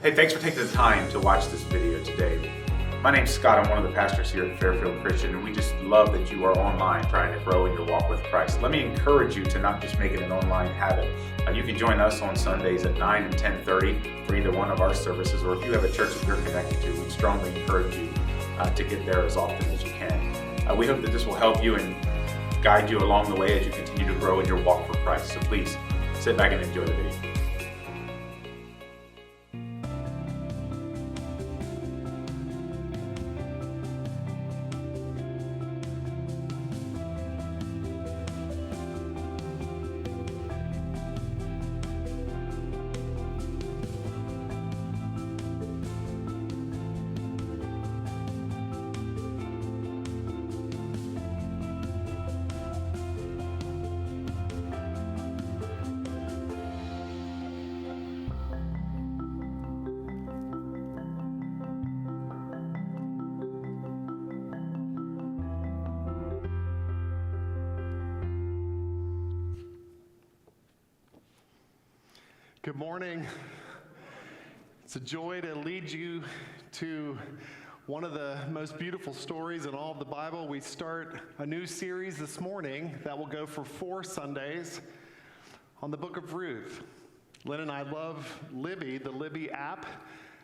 Hey, thanks for taking the time to watch this video today. My name's Scott. I'm one of the pastors here at Fairfield Christian, and we just love that you are online trying to grow in your walk with Christ. Let me encourage you to not just make it an online habit. You can join us on Sundays at 9 and 10:30 for either one of our services, or if you have a church that you're connected to, we strongly encourage you to get there as often as you can. We hope that this will help you and guide you along the way as you continue to grow in your walk for Christ. So please sit back and enjoy the video. Good morning. It's a joy to lead you to one of the most beautiful stories in all of the Bible. We start a new series this morning that will go for 4 Sundays on the book of Ruth. Lynn and I love Libby, the Libby app.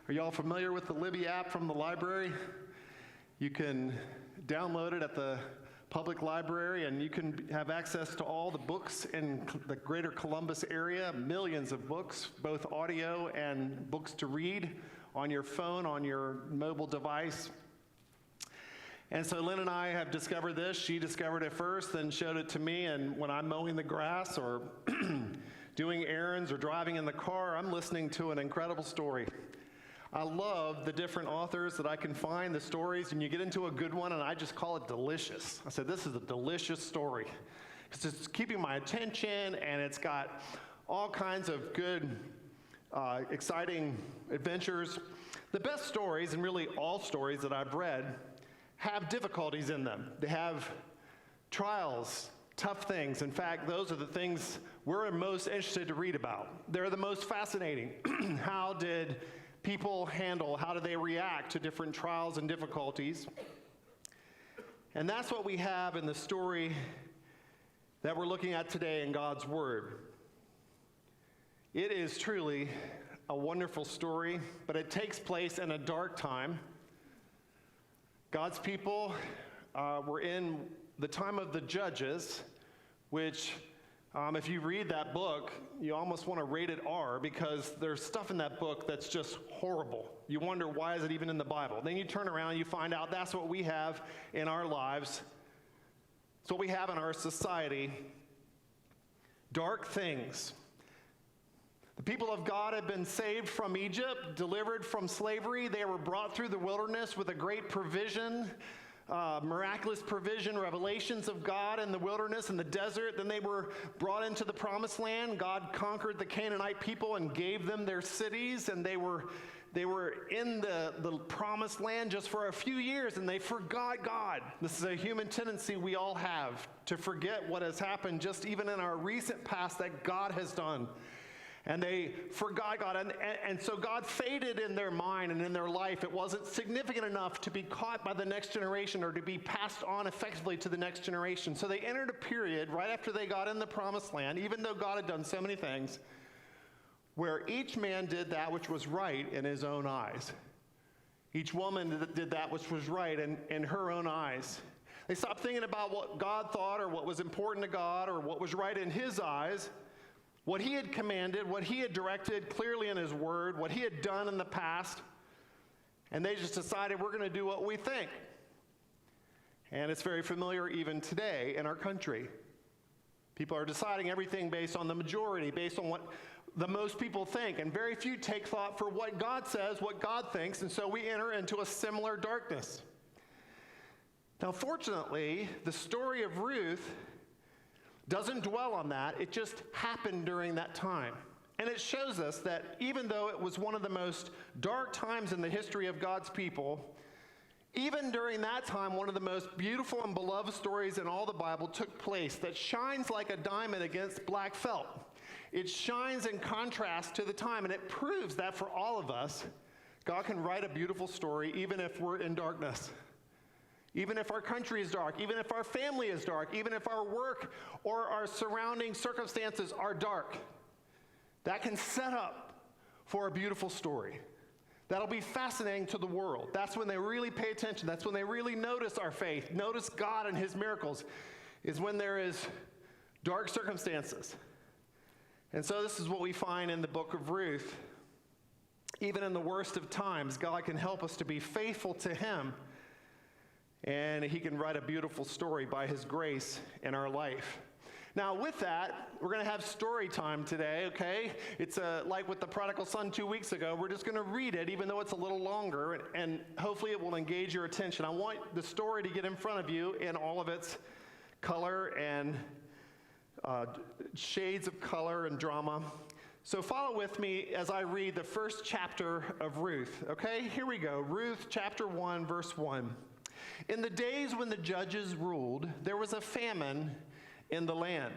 Are y'all familiar with the Libby app from the library? You can download it at the public library, and you can have access to all the books in the greater Columbus area, millions of books, both audio and books to read on your phone, on your mobile device. And so Lynn and I have discovered this. She discovered it first, then showed it to me, and when I'm mowing the grass or doing errands or driving in the car, I'm listening to an incredible story. I love the different authors that I can find, the stories, and you get into a good one, and I just call it delicious. I said, this is a delicious story. Because it's keeping my attention, and it's got all kinds of good, exciting adventures. The best stories, and really all stories that I've read, have difficulties in them. They have trials, tough things. In fact, those are the things we're most interested to read about. They're the most fascinating. How did people handle, how do they react to different trials and difficulties? And that's what we have in the story that we're looking at today in God's Word. It is truly a wonderful story, but it takes place in a dark time. God's people were in the time of the Judges, which if you read that book, you almost want to rate it R, because there's stuff in that book that's just horrible. You wonder, why is it even in the Bible? Then you turn around and you find out that's what we have in our lives. It's what we have in our society. Dark things. The people of God had been saved from Egypt, delivered from slavery. They were brought through the wilderness with a great provision, miraculous provision, revelations of God in the wilderness and the desert. Then they were brought into the promised land. God conquered the Canaanite people and gave them their cities, and they were in the promised land just for a few years, and they forgot God. This is a human tendency we all have, to forget what has happened just even in our recent past that God has done. And they forgot God, and so God faded in their mind and in their life. It wasn't significant enough to be caught by the next generation or to be passed on effectively to the next generation. So they entered a period right after they got in the promised land, even though God had done so many things, where each man did that which was right in his own eyes. Each woman did that which was right in her own eyes. They stopped thinking about what God thought or what was important to God or what was right in his eyes, what he had commanded, what he had directed clearly in his word, what he had done in the past, and they just decided, we're going to do what we think. And it's very familiar even today in our country. People are deciding everything based on the majority, based on what the most people think, and very few take thought for what God says, what God thinks, and so we enter into a similar darkness. Now, fortunately, the story of Ruth doesn't dwell on that. It just happened during that time. And it shows us that even though it was one of the most dark times in the history of God's people, even during that time, one of the most beautiful and beloved stories in all the Bible took place that shines like a diamond against black felt. It shines in contrast to the time, and it proves that for all of us, God can write a beautiful story even if we're in darkness. Even if our country is dark, even if our family is dark, even if our work or our surrounding circumstances are dark, that can set up for a beautiful story. That'll be fascinating to the world. That's when they really pay attention. That's when they really notice our faith, notice God and his miracles, is when there is dark circumstances. And so this is what we find in the book of Ruth. Even in the worst of times, God can help us to be faithful to him, and he can write a beautiful story by his grace in our life. Now, with that, we're going to have story time today, okay? It's like with the prodigal son 2 weeks ago. We're just going to read it, even though it's a little longer, and hopefully it will engage your attention. I want the story to get in front of you in all of its color and shades of color and drama. So follow with me as I read the first chapter of Ruth, okay? Here we go. Ruth chapter 1, verse 1. In the days when the judges ruled, there was a famine in the land.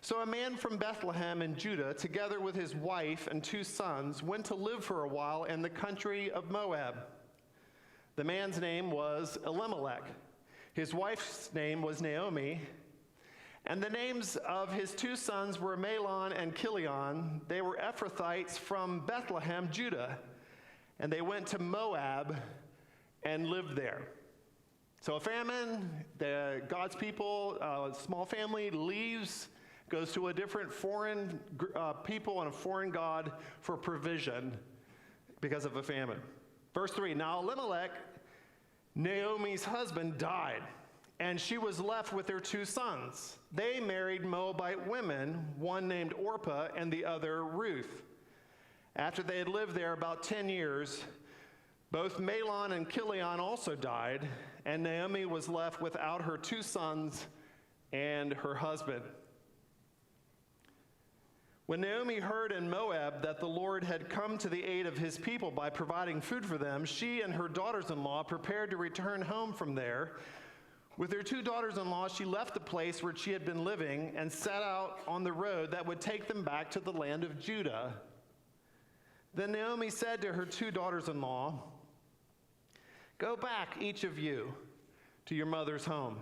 So a man from Bethlehem in Judah, together with his wife and 2 sons, went to live for a while in the country of Moab. The man's name was Elimelech. His wife's name was Naomi. And the names of his 2 sons were Mahlon and Chilion. They were Ephrathites from Bethlehem, Judah. And they went to Moab and lived there. So a famine, God's people, small family leaves, goes to a different foreign people and a foreign God for provision because of a famine. Verse 3, now Elimelech, Naomi's husband, died, and she was left with her 2 sons. They married Moabite women, one named Orpah and the other Ruth. After they had lived there about 10 years, both Mahlon and Chilion also died, and Naomi was left without her 2 sons and her husband. When Naomi heard in Moab that the Lord had come to the aid of his people by providing food for them, she and her daughters-in-law prepared to return home from there. With her 2 daughters-in-law, she left the place where she had been living and set out on the road that would take them back to the land of Judah. Then Naomi said to her 2 daughters-in-law, go back, each of you, to your mother's home.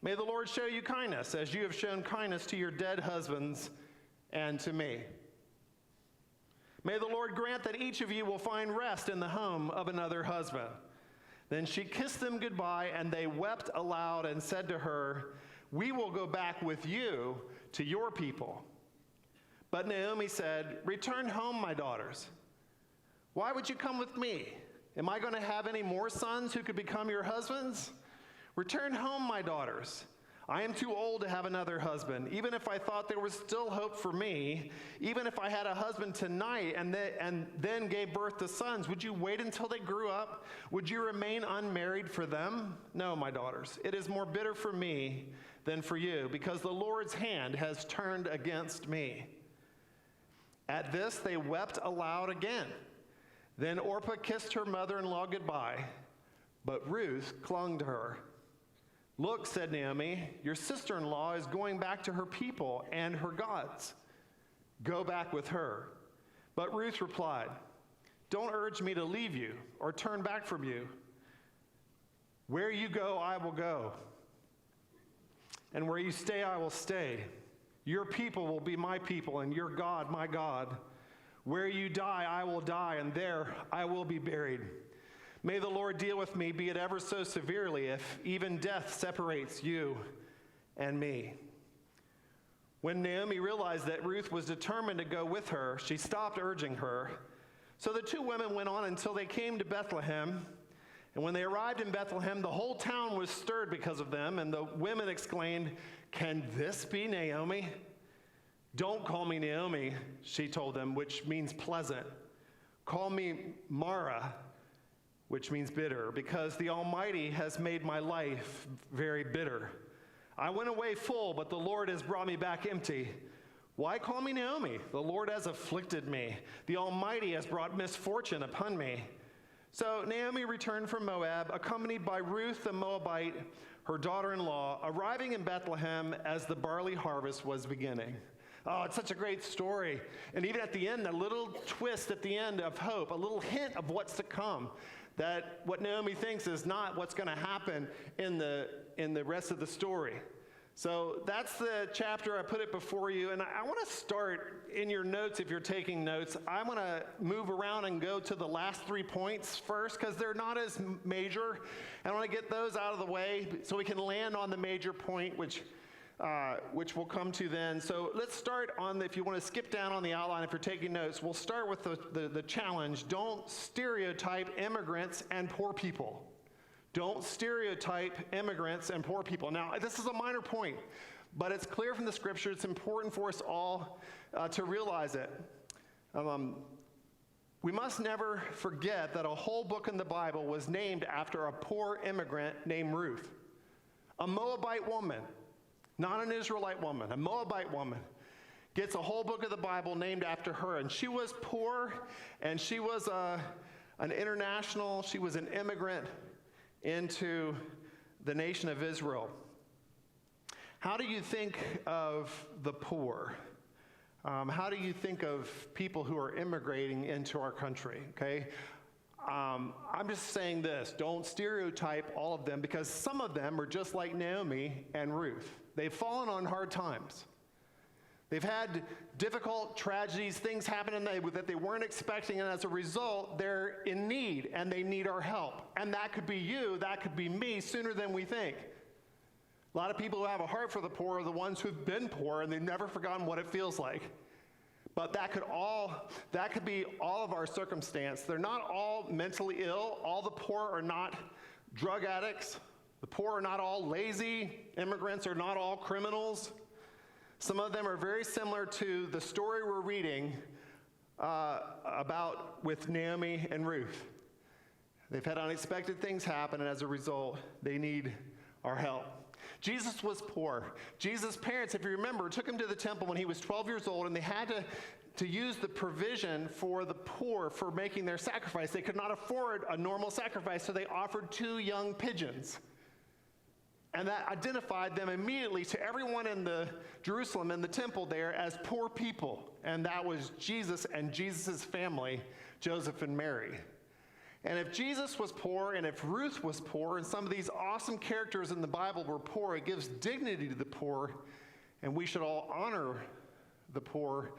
May the Lord show you kindness, as you have shown kindness to your dead husbands and to me. May the Lord grant that each of you will find rest in the home of another husband. Then she kissed them goodbye, and they wept aloud and said to her, we will go back with you to your people. But Naomi said, return home, my daughters. Why would you come with me? Am I going to have any more sons who could become your husbands? Return home, my daughters. I am too old to have another husband. Even if I thought there was still hope for me, even if I had a husband tonight and then gave birth to sons, would you wait until they grew up? Would you remain unmarried for them? No, my daughters. It is more bitter for me than for you, because the Lord's hand has turned against me. At this, they wept aloud again. Then Orpah kissed her mother-in-law goodbye, but Ruth clung to her. Look, said Naomi, your sister-in-law is going back to her people and her gods. Go back with her. But Ruth replied, don't urge me to leave you or turn back from you. Where you go, I will go. And where you stay, I will stay. Your people will be my people, and your God, my God. Where you die, I will die, and there I will be buried. May the Lord deal with me, be it ever so severely, if even death separates you and me. When Naomi realized that Ruth was determined to go with her, she stopped urging her. So the 2 women went on until they came to Bethlehem. And when they arrived in Bethlehem, the whole town was stirred because of them, and the women exclaimed, can this be Naomi? Don't call me Naomi, she told them, which means pleasant. Call me Mara, which means bitter, because the Almighty has made my life very bitter. I went away full, but the Lord has brought me back empty. Why call me Naomi? The Lord has afflicted me. The Almighty has brought misfortune upon me. So Naomi returned from Moab, accompanied by Ruth the Moabite, her daughter-in-law, arriving in Bethlehem as the barley harvest was beginning. Oh, it's such a great story. And even at the end, a little twist at the end of hope, a little hint of what's to come, that what Naomi thinks is not what's going to happen in the rest of the story. So that's the chapter. I put it before you. And I want to start in your notes, if you're taking notes. I want to move around and go to the last 3 points first, because they're not as major. I want to get those out of the way so we can land on the major point, which we'll come to then. So let's start on, if you want to skip down on the outline, if you're taking notes, we'll start with the challenge. Don't stereotype immigrants and poor people. Don't stereotype immigrants and poor people. Now, this is a minor point, but it's clear from the scripture. It's important for us all to realize it. We must never forget that a whole book in the Bible was named after a poor immigrant named Ruth, a Moabite woman. Not an Israelite woman, a Moabite woman, gets a whole book of the Bible named after her. And she was poor, and she was an international, she was an immigrant into the nation of Israel. How do you think of the poor? How do you think of people who are immigrating into our country, okay? I'm just saying this, don't stereotype all of them, because some of them are just like Naomi and Ruth. They've fallen on hard times. They've had difficult tragedies, things happen that they weren't expecting, and as a result, they're in need, and they need our help. And that could be you, that could be me, sooner than we think. A lot of people who have a heart for the poor are the ones who've been poor, and they've never forgotten what it feels like. But that could be all of our circumstance. They're not all mentally ill. All the poor are not drug addicts. The poor are not all lazy. Immigrants are not all criminals. Some of them are very similar to the story we're reading about with Naomi and Ruth. They've had unexpected things happen, and as a result, they need our help. Jesus was poor. Jesus' parents, if you remember, took him to the temple when he was 12 years old, and they had to use the provision for the poor for making their sacrifice. They could not afford a normal sacrifice, so they offered 2 young pigeons. And that identified them immediately to everyone in the Jerusalem, in the temple there, as poor people. And that was Jesus and Jesus' family, Joseph and Mary. And if Jesus was poor, and if Ruth was poor, and some of these awesome characters in the Bible were poor, it gives dignity to the poor, and we should all honor the poor,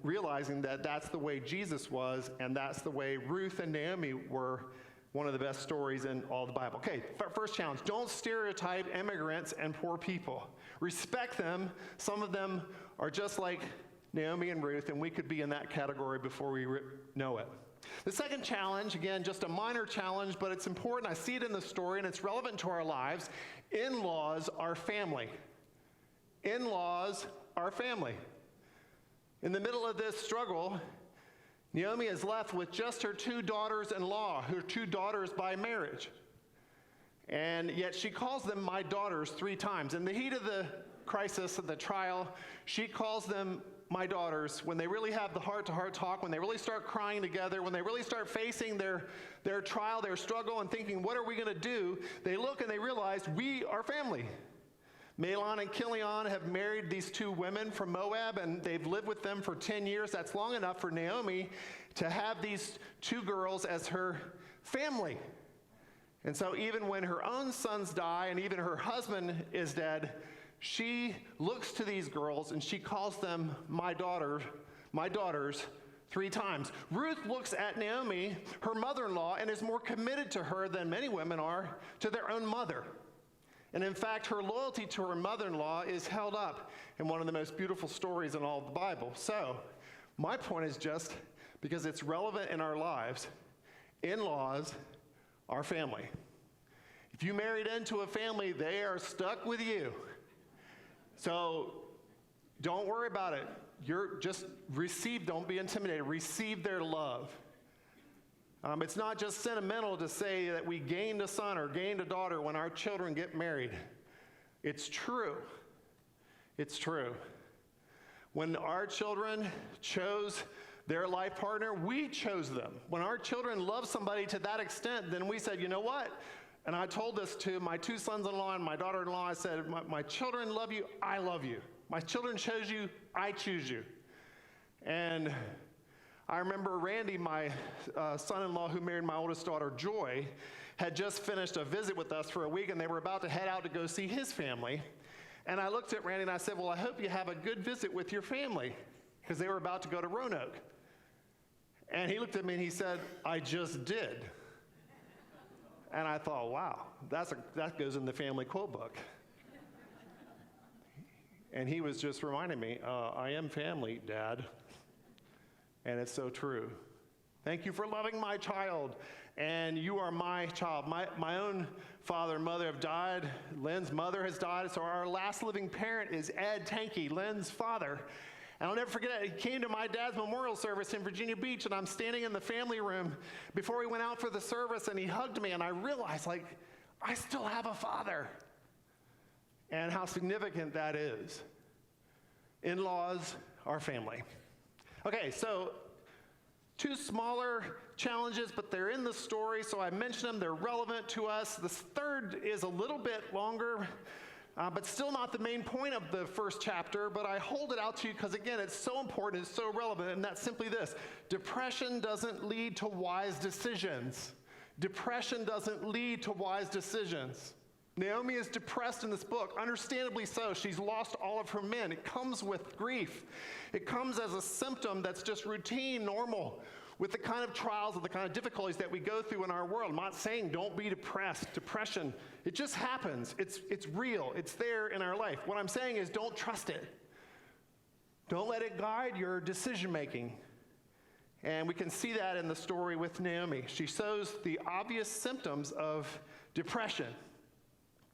realizing that that's the way Jesus was, and that's the way Ruth and Naomi were. One of the best stories in all the Bible. Okay, first challenge, don't stereotype immigrants and poor people. Respect them. Some of them are just like Naomi and Ruth, and we could be in that category before we know it. The second challenge, again, just a minor challenge, but it's important. I see it in the story, and it's relevant to our lives. In-laws are family. In-laws are family. In the middle of this struggle, Naomi is left with just her 2 daughters-in-law, her 2 daughters by marriage. And yet she calls them my daughters 3 times. In the heat of the crisis, of the trial, she calls them my daughters when they really have the heart-to-heart talk, when they really start crying together, when they really start facing their trial, their struggle, and thinking, what are we going to do? They look and they realize, we are family. Mahlon and Chilion have married these 2 women from Moab, and they've lived with them for 10 years. That's long enough for Naomi to have these 2 girls as her family. And so even when her own sons die and even her husband is dead, she looks to these girls and she calls them my daughters 3 times. Ruth looks at Naomi, her mother-in-law, and is more committed to her than many women are to their own mother. And in fact, her loyalty to her mother-in-law is held up in one of the most beautiful stories in all of the Bible. So, my point is just because it's relevant in our lives, in-laws are family. If you married into a family, they are stuck with you. So, don't worry about it. Don't be intimidated. Receive their love. It's not just sentimental to say that we gained a son or gained a daughter when our children get married. It's true. It's true. When our children chose their life partner, we chose them. When our children love somebody to that extent, then we said, you know what? And I told this to my two sons-in-law and my daughter-in-law. I said, my children love you, I love you. My children chose you, I choose you. And I remember Randy, my son-in-law who married my oldest daughter, Joy, had just finished a visit with us for a week, and they were about to head out to go see his family. And I looked at Randy and I said, well, I hope you have a good visit with your family, because they were about to go to Roanoke. And he looked at me and he said, I just did. And I thought, wow, that goes in the family quote book. And he was just reminding me, I am family, Dad. And it's so true. Thank you for loving my child. And you are my child. My own father and mother have died. Lynn's mother has died. So our last living parent is Ed Tankey, Lynn's father. And I'll never forget it. He came to my dad's memorial service in Virginia Beach, and I'm standing in the family room before he went out for the service, and he hugged me, and I realized, I still have a father. And how significant that is. In-laws are family. Okay, so 2 smaller challenges, but they're in the story, so I mentioned them. They're relevant to us. The third is a little bit longer, but still not the main point of the first chapter, but I hold it out to you because, again, it's so important, it's so relevant, and that's simply this. Depression doesn't lead to wise decisions. Depression doesn't lead to wise decisions. Naomi is depressed in this book, understandably so. She's lost all of her men. It comes with grief. It comes as a symptom that's just routine, normal, with the kind of trials and the kind of difficulties that we go through in our world. I'm not saying don't be depressed. Depression, it just happens. It's real. It's there in our life. What I'm saying is don't trust it. Don't let it guide your decision making. And we can see that in the story with Naomi. She shows the obvious symptoms of depression.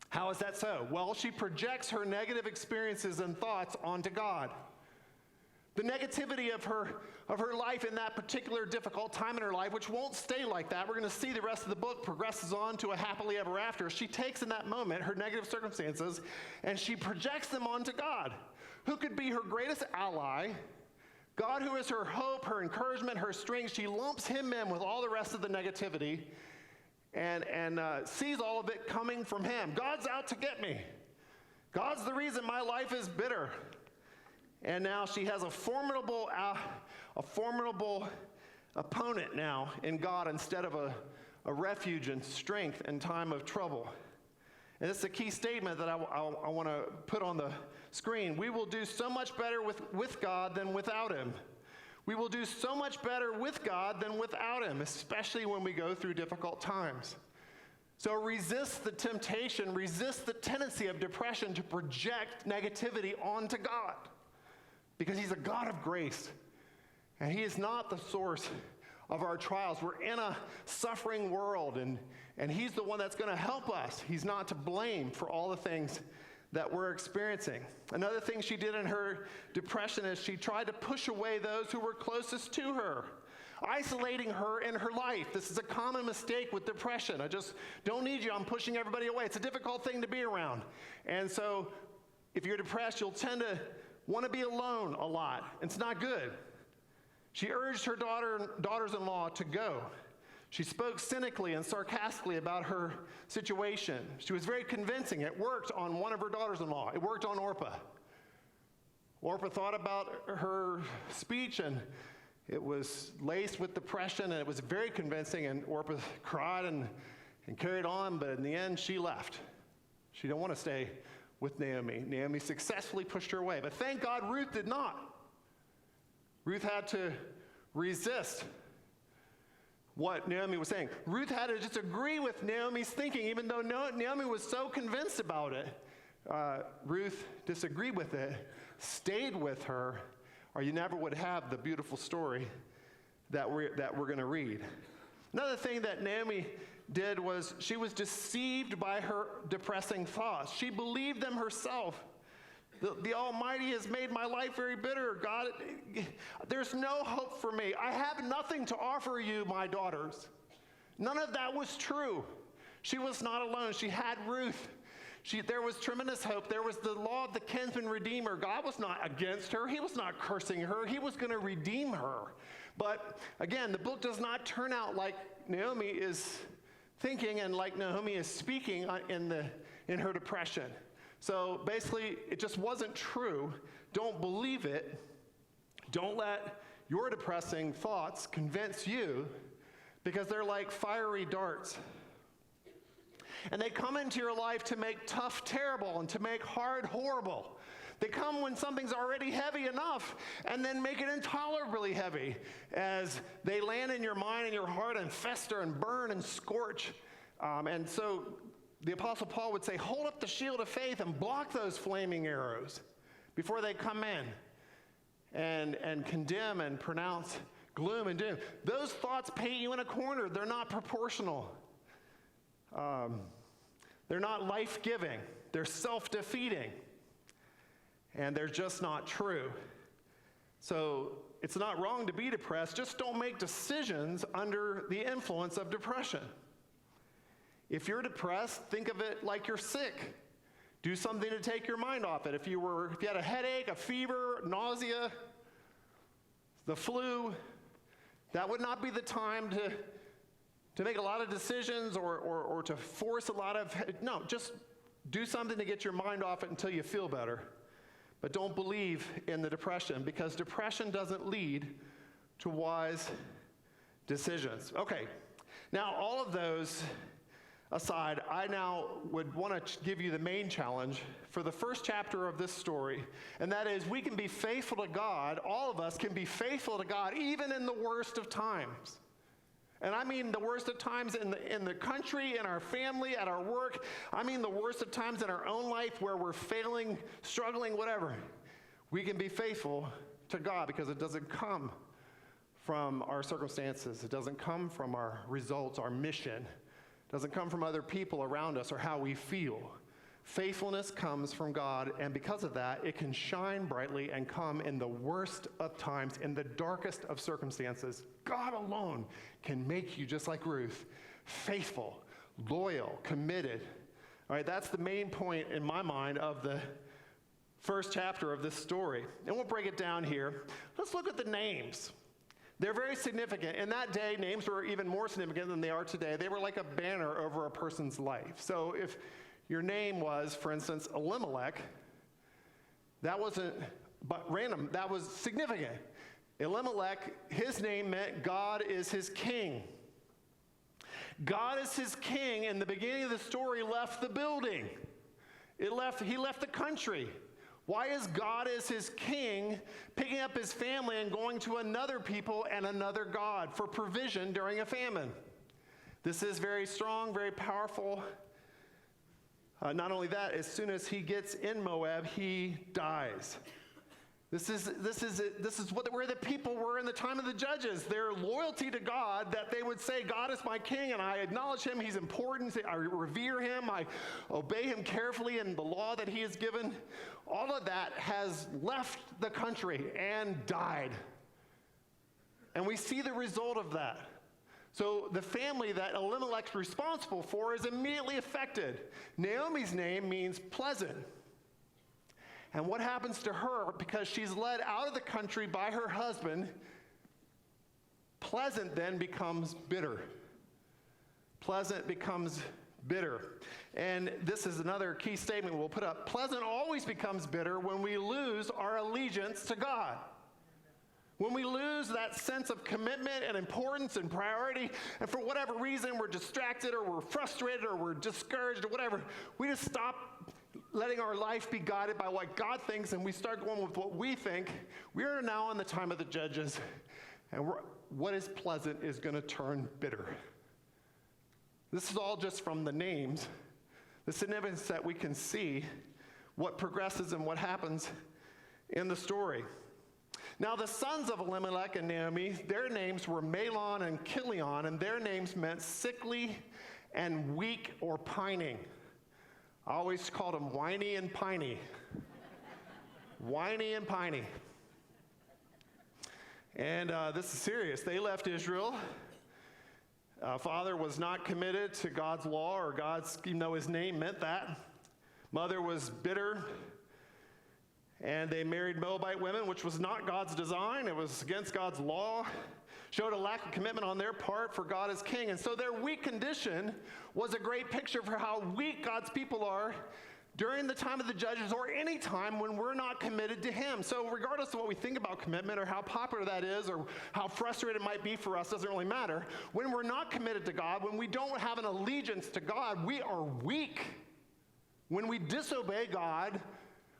How is that so? Well, she projects her negative experiences and thoughts onto God. The negativity of her life in that particular difficult time in her life, which won't stay like that. We're going to see the rest of the book progresses on to a happily ever after. She takes in that moment her negative circumstances and she projects them onto God, who could be her greatest ally. God, who is her hope, her encouragement, her strength. She lumps him in with all the rest of the negativity and sees all of it coming from him. God's out to get me. God's the reason my life is bitter. And now she has a formidable opponent now in God instead of a refuge and strength in time of trouble. And this is a key statement that I want to put on the screen. We will do so much better with God than without him. We will do so much better with God than without him, especially when we go through difficult times. So resist the temptation, resist the tendency of depression to project negativity onto God. Because he's a God of grace. And he is not the source of our trials. We're in a suffering world, and he's the one that's going to help us. He's not to blame for all the things that we're experiencing. Another thing she did in her depression is she tried to push away those who were closest to her, isolating her in her life. This is a common mistake with depression. I just don't need you. I'm pushing everybody away. It's a difficult thing to be around. And so if you're depressed, you'll tend to want to be alone a lot. It's not good. She urged her daughters-in-law to go. She spoke cynically and sarcastically about her situation. She was very convincing. It worked on one of her daughters-in-law. It worked on Orpah. Orpah thought about her speech, and it was laced with depression, and it was very convincing, and Orpah cried and carried on, but in the end, she left. She didn't want to stay with Naomi. Naomi successfully pushed her away, but thank God Ruth did not. Ruth had to resist what Naomi was saying. Ruth had to just agree with Naomi's thinking, even though Naomi was so convinced about it. Ruth disagreed with it, stayed with her, or you never would have the beautiful story that we're going to read. Another thing that Naomi did was she was deceived by her depressing thoughts. She believed them herself. The Almighty has made my life very bitter. God, there's no hope for me. I have nothing to offer you, my daughters. None of that was true. She was not alone. She had Ruth. There was tremendous hope. There was the law of the kinsman redeemer. God was not against her. He was not cursing her. He was going to redeem her. But again, the book does not turn out like Naomi is thinking and like Naomi is speaking in her depression. So basically, it just wasn't true. Don't believe it. Don't let your depressing thoughts convince you, because they're like fiery darts. And they come into your life to make tough terrible and to make hard horrible. They come when something's already heavy enough and then make it intolerably heavy as they land in your mind and your heart and fester and burn and scorch. And so the Apostle Paul would say, hold up the shield of faith and block those flaming arrows before they come in and condemn and pronounce gloom and doom. Those thoughts paint you in a corner. They're not proportional. They're not life-giving. They're self-defeating. And they're just not true. So it's not wrong to be depressed. Just don't make decisions under the influence of depression. If you're depressed, think of it like you're sick. Do something to take your mind off it. If you had a headache, a fever, nausea, the flu, that would not be the time to make a lot of decisions or to force a lot of, no, just do something to get your mind off it until you feel better. But don't believe in the depression, because depression doesn't lead to wise decisions. Okay, now all of those aside, I now would want to give you the main challenge for the first chapter of this story, and that is we can be faithful to God. All of us can be faithful to God even in the worst of times. And I mean the worst of times in the country, in our family, at our work. I mean the worst of times in our own life where we're failing, struggling, whatever. We can be faithful to God because it doesn't come from our circumstances. It doesn't come from our results, our mission. It doesn't come from other people around us or how we feel. Faithfulness comes from God, and because of that, it can shine brightly and come in the worst of times, in the darkest of circumstances. God alone can make you, just like Ruth, faithful, loyal, committed. All right, that's the main point in my mind of the first chapter of this story. And we'll break it down here. Let's look at the names. They're very significant. In that day, names were even more significant than they are today. They were like a banner over a person's life. So if your name was, for instance, Elimelech, that wasn't random, that was significant. Elimelech, his name meant God is his king. God is his king. In the beginning of the story, left the building. He left the country. Why is God as his king picking up his family and going to another people and another God for provision during a famine? This is very strong, very powerful. Not only that, as soon as he gets in Moab, he dies. This is where the people were in the time of the judges. Their loyalty to God, that they would say, God is my king, and I acknowledge him, he's important, I revere him, I obey him carefully in the law that he has given. All of that has left the country and died. And we see the result of that. So the family that Elimelech's responsible for is immediately affected. Naomi's name means pleasant. And what happens to her, because she's led out of the country by her husband, pleasant then becomes bitter. Pleasant becomes bitter. And this is another key statement we'll put up. Pleasant always becomes bitter when we lose our allegiance to God. When we lose that sense of commitment and importance and priority, and for whatever reason we're distracted or we're frustrated or we're discouraged or whatever, we just stop letting our life be guided by what God thinks, and we start going with what we think. We are now in the time of the judges, and what is pleasant is going to turn bitter. This is all just from the names, the significance that we can see, what progresses and what happens in the story. Now, the sons of Elimelech and Naomi, their names were Mahlon and Chilion, and their names meant sickly and weak or pining. I always called them whiny and piney. Whiny and piney. And this is serious. They left Israel. Father was not committed to God's law or God's, even though his name meant that. Mother was bitter. And they married Moabite women, which was not God's design. It was against God's law. Showed a lack of commitment on their part for God as king. And so their weak condition was a great picture for how weak God's people are during the time of the judges or any time when we're not committed to him. So regardless of what we think about commitment or how popular that is or how frustrating it might be for us, doesn't really matter. When we're not committed to God, when we don't have an allegiance to God, we are weak. When we disobey God,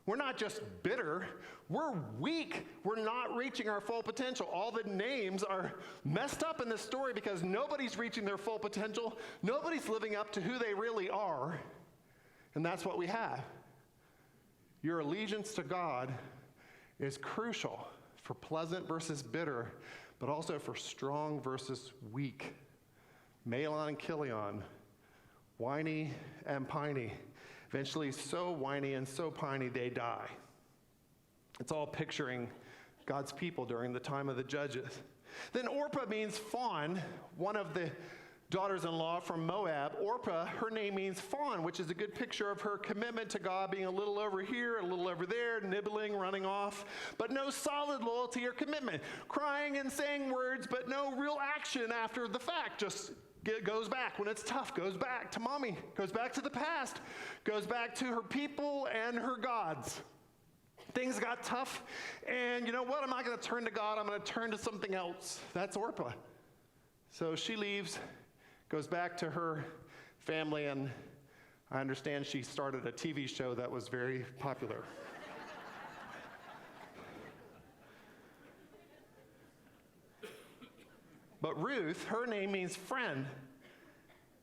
we're not just bitter, we're weak. We're not reaching our full potential. All the names are messed up in this story because nobody's reaching their full potential. Nobody's living up to who they really are. And that's what we have. Your allegiance to God is crucial for pleasant versus bitter, but also for strong versus weak. Malon and Kilion, whiny and piney. Eventually so whiny and so piney they die. It's all picturing God's people during the time of the judges. Then Orpah means fawn, one of the daughters-in-law from Moab. Orpah, her name means fawn, which is a good picture of her commitment to God, being a little over here, a little over there, nibbling, running off, but no solid loyalty or commitment. Crying and saying words, but no real action after the fact. Just goes back when it's tough, goes back to mommy, goes back to the past, goes back to her people and her gods. Things got tough, and you know what? I'm not going to turn to God. I'm going to turn to something else. That's Orpah. So she leaves, goes back to her family, and I understand she started a TV show that was very popular. But Ruth, her name means friend.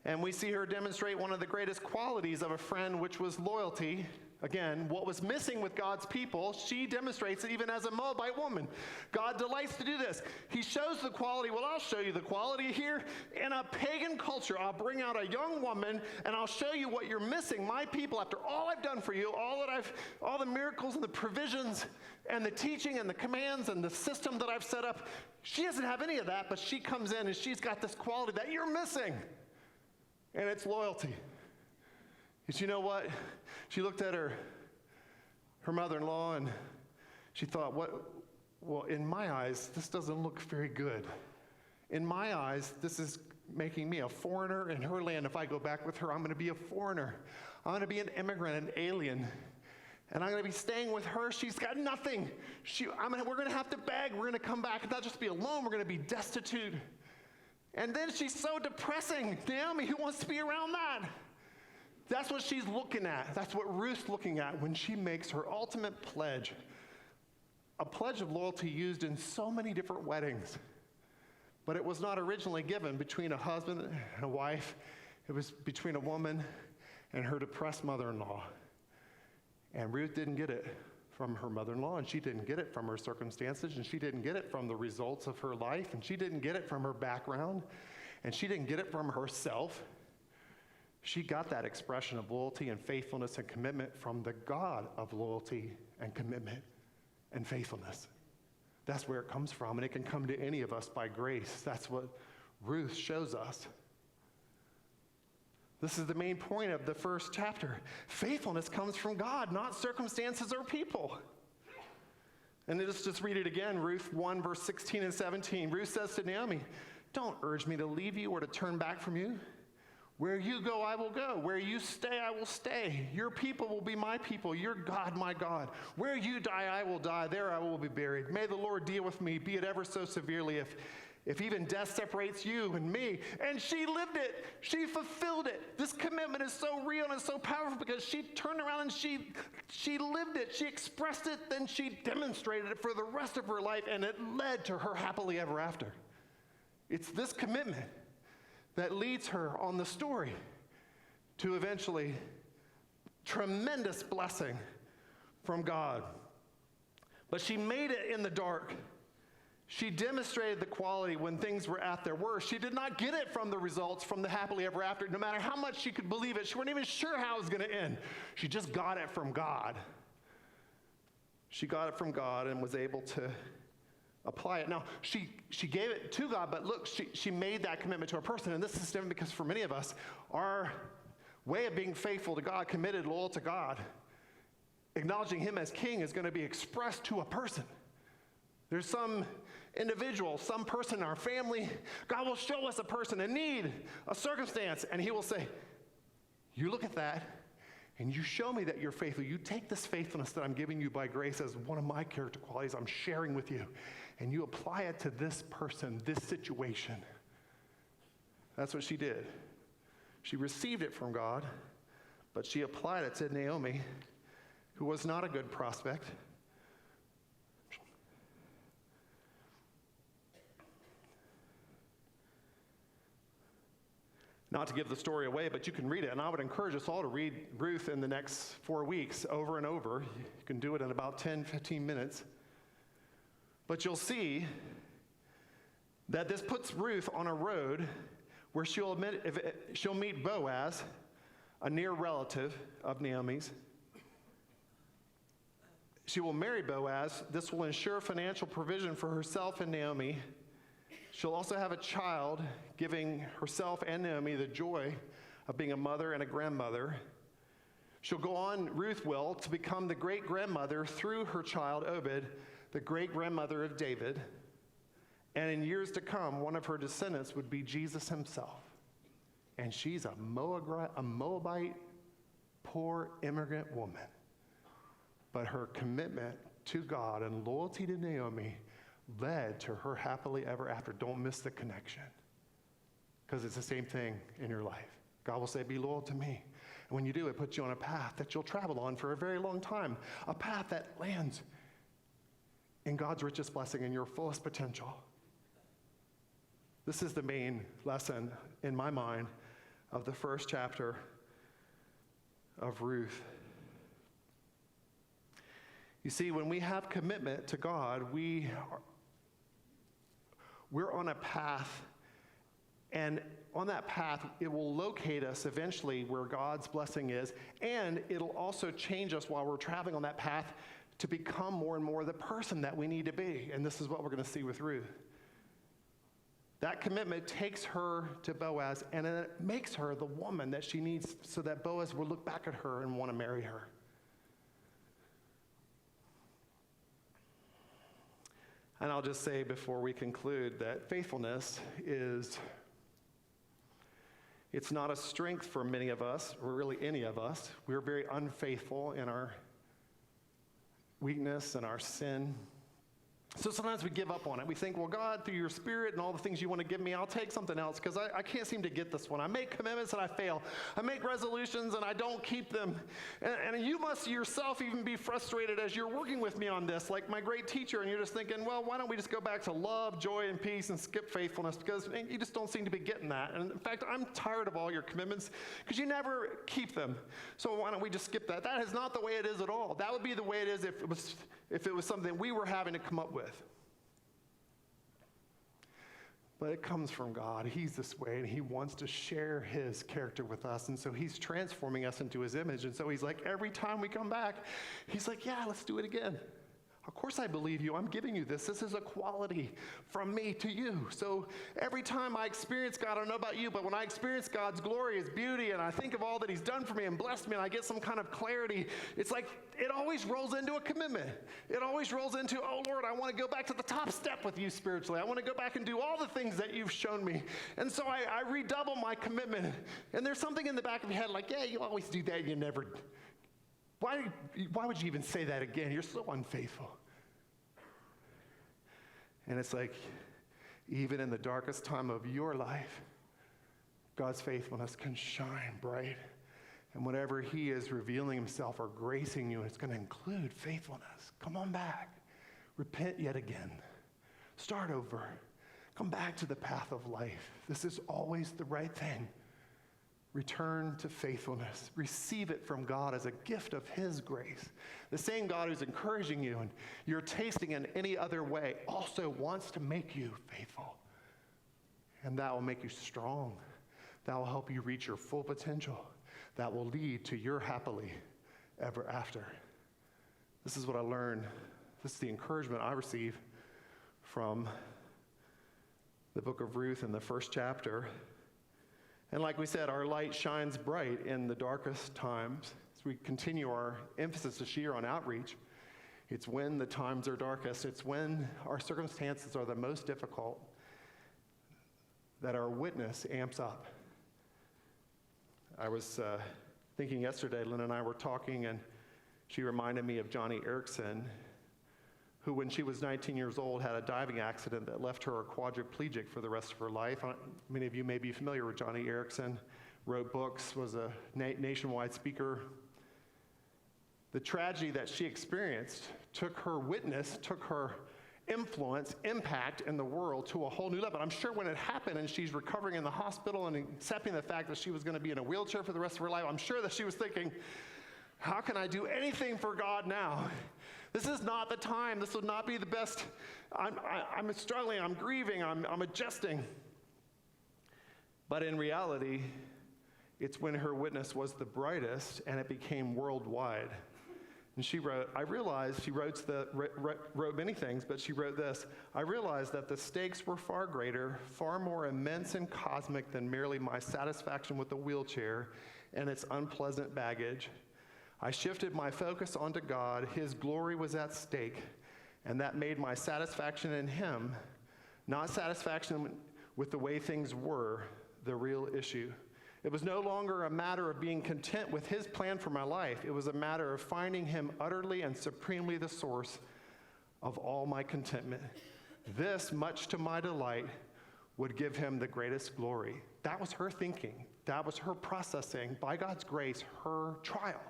And we see her demonstrate one of the greatest qualities of a friend, which was loyalty. Again, what was missing with God's people, she demonstrates it even as a Moabite woman. God delights to do this. He shows the quality. Well, I'll show you the quality here. In a pagan culture, I'll bring out a young woman and I'll show you what you're missing. My people, after all I've done for you, all the miracles and the provisions and the teaching and the commands and the system that I've set up, she doesn't have any of that, but she comes in and she's got this quality that you're missing. And it's loyalty. Because you know what? She looked at her mother-in-law and she thought, well, in my eyes, this doesn't look very good. In my eyes, this is making me a foreigner in her land. If I go back with her, I'm going to be a foreigner. I'm going to be an immigrant, an alien. And I'm going to be staying with her. She's got nothing. We're going to have to beg. We're going to come back and not just be alone. We're going to be destitute. And then she's so depressing. Naomi, who wants to be around that? That's what she's looking at. That's what Ruth's looking at when she makes her ultimate pledge. A pledge of loyalty used in so many different weddings. But it was not originally given between a husband and a wife. It was between a woman and her depressed mother-in-law. And Ruth didn't get it from her mother-in-law, and she didn't get it from her circumstances, and she didn't get it from the results of her life, and she didn't get it from her background, and she didn't get it from herself. She got that expression of loyalty and faithfulness and commitment from the God of loyalty and commitment and faithfulness. That's where it comes from, and it can come to any of us by grace. That's what Ruth shows us. This is the main point of the first chapter. Faithfulness comes from God, not circumstances or people. And let's just read it again, Ruth 1, verse 16 and 17. Ruth says to Naomi, "Don't urge me to leave you or to turn back from you. Where you go, I will go. Where you stay, I will stay. Your people will be my people. Your God, my God. Where you die, I will die. There I will be buried. May the Lord deal with me, be it ever so severely, if even death separates you and me." And she lived it. She fulfilled it. This commitment is so real and it's so powerful because she turned around and she lived it. She expressed it, then she demonstrated it for the rest of her life, and it led to her happily ever after. It's this commitment that leads her on the story to eventually tremendous blessing from God. But she made it in the dark. She demonstrated the quality when things were at their worst. She did not get it from the results, from the happily ever after. No matter how much she could believe it, she wasn't even sure how it was going to end. She just got it from God. She got it from God and was able to apply it. Now, she gave it to God, but look, she made that commitment to a person. And this is different because for many of us, our way of being faithful to God, committed, loyal to God, acknowledging Him as King is going to be expressed to a person. There's some individual, some person in our family. God will show us a person, a need, a circumstance, and He will say, "You look at that, and you show me that you're faithful. You take this faithfulness that I'm giving you by grace as one of my character qualities I'm sharing with you, and you apply it to this person, this situation. That's what she did. She received it from God, but she applied it to Naomi, who was not a good prospect. Not to give the story away, but you can read it. And I would encourage us all to read Ruth in the next 4 weeks over and over. You can do it in about 10, 15 minutes. But you'll see that this puts Ruth on a road where she'll meet Boaz, a near relative of Naomi's. She will marry Boaz. This will ensure financial provision for herself and Naomi. She'll also have a child, giving herself and Naomi the joy of being a mother and a grandmother. She'll go on, Ruth will, to become the great-grandmother through her child Obed, the great-grandmother of David. And in years to come, one of her descendants would be Jesus himself. And she's a Moabite, poor immigrant woman. But her commitment to God and loyalty to Naomi led to her happily ever after. Don't miss the connection, because it's the same thing in your life. God will say, be loyal to me. And when you do, it puts you on a path that you'll travel on for a very long time, a path that lands in God's richest blessing and your fullest potential. This is the main lesson, in my mind, of the first chapter of Ruth. You see, when we have commitment to God, we're on a path, and on that path, it will locate us eventually where God's blessing is, and it'll also change us while we're traveling on that path to become more and more the person that we need to be. And this is what we're going to see with Ruth. That commitment takes her to Boaz, and it makes her the woman that she needs so that Boaz will look back at her and want to marry her. And I'll just say before we conclude that faithfulness it's not a strength for many of us, or really any of us. We're very unfaithful in our weakness and our sin. So sometimes we give up on it. We think, well, God, through your Spirit and all the things you want to give me, I'll take something else because I can't seem to get this one. I make commitments and I fail. I make resolutions and I don't keep them. And you must yourself even be frustrated as you're working with me on this, like my great teacher, and you're just thinking, well, why don't we just go back to love, joy, and peace and skip faithfulness because you just don't seem to be getting that. And in fact, I'm tired of all your commitments because you never keep them. So why don't we just skip that? That is not the way it is at all. That would be the way it is if it was something we were having to come up with. But it comes from God. He's this way, and he wants to share his character with us. And so he's transforming us into his image. And so he's like, every time we come back, he's like, yeah, let's do it again. Of course I believe you. I'm giving you this. This is a quality from me to you. So every time I experience God, I don't know about you, but when I experience God's glory, his beauty, and I think of all that he's done for me and blessed me, and I get some kind of clarity, it's like it always rolls into a commitment. It always rolls into, oh, Lord, I want to go back to the top step with you spiritually. I want to go back and do all the things that you've shown me. And so I redouble my commitment. And there's something in the back of your head like, yeah, you always do that. You never... Why would you even say that again? You're so unfaithful. And it's like, even in the darkest time of your life, God's faithfulness can shine bright. And whatever he is revealing himself or gracing you, it's going to include faithfulness. Come on back. Repent yet again. Start over. Come back to the path of life. This is always the right thing. Return to faithfulness. Receive it from God as a gift of his grace. The same God who's encouraging you and you're tasting in any other way also wants to make you faithful. And that will make you strong. That will help you reach your full potential. That will lead to your happily ever after. This is what I learned. This is the encouragement I receive from the book of Ruth in the first chapter. And like we said, our light shines bright in the darkest times. As we continue our emphasis this year on outreach, it's when the times are darkest, it's when our circumstances are the most difficult that our witness amps up. I was thinking yesterday, Lynn and I were talking, and she reminded me of Johnny Erickson, who, when she was 19 years old, had a diving accident that left her quadriplegic for the rest of her life. Many of you may be familiar with Johnny Erickson, wrote books, was a nationwide speaker. The tragedy that she experienced took her witness, took her influence, impact in the world to a whole new level. I'm sure when it happened and she's recovering in the hospital and accepting the fact that she was going to be in a wheelchair for the rest of her life, I'm sure that she was thinking, how can I do anything for God now? This is not the time. This would not be the best. I'm struggling. I'm grieving. I'm adjusting. But in reality, it's when her witness was the brightest and it became worldwide. And she wrote, she wrote many things, but she wrote this: I realized that the stakes were far greater, far more immense and cosmic than merely my satisfaction with the wheelchair and its unpleasant baggage. I shifted my focus onto God. His glory was at stake, and that made my satisfaction in Him, not satisfaction with the way things were, the real issue. It was no longer a matter of being content with His plan for my life. It was a matter of finding Him utterly and supremely the source of all my contentment. This, much to my delight, would give Him the greatest glory. That was her thinking. That was her processing, by God's grace, her trial,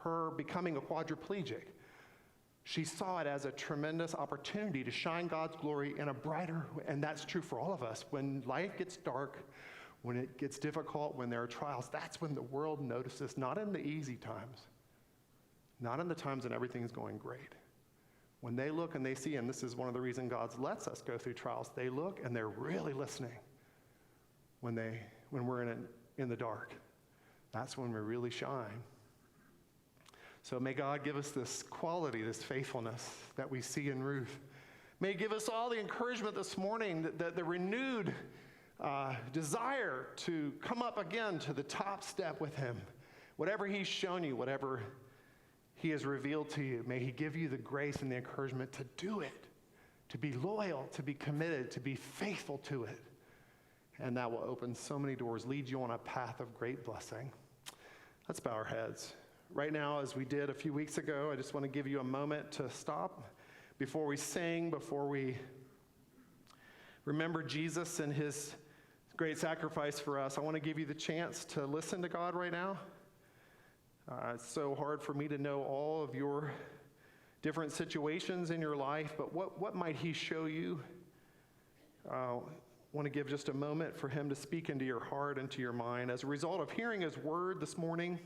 her becoming a quadriplegic. She saw it as a tremendous opportunity to shine God's glory in a brighter, and that's true for all of us. When life gets dark, when it gets difficult, when there are trials, that's when the world notices, not in the easy times, not in the times when everything's going great. When they look and they see, and this is one of the reasons God lets us go through trials, they look and they're really listening when we're in the dark. That's when we really shine. So may God give us this quality, this faithfulness that we see in Ruth. May He give us all the encouragement this morning, the renewed desire to come up again to the top step with Him. Whatever He's shown you, whatever He has revealed to you, may He give you the grace and the encouragement to do it, to be loyal, to be committed, to be faithful to it. And that will open so many doors, lead you on a path of great blessing. Let's bow our heads. Right now, as we did a few weeks ago, I just want to give you a moment to stop before we sing, before we remember Jesus and His great sacrifice for us. I want to give you the chance to listen to God right now. It's so hard for me to know all of your different situations in your life, but what might He show you? I want to give just a moment for Him to speak into your heart and to your mind. As a result of hearing His word this morning,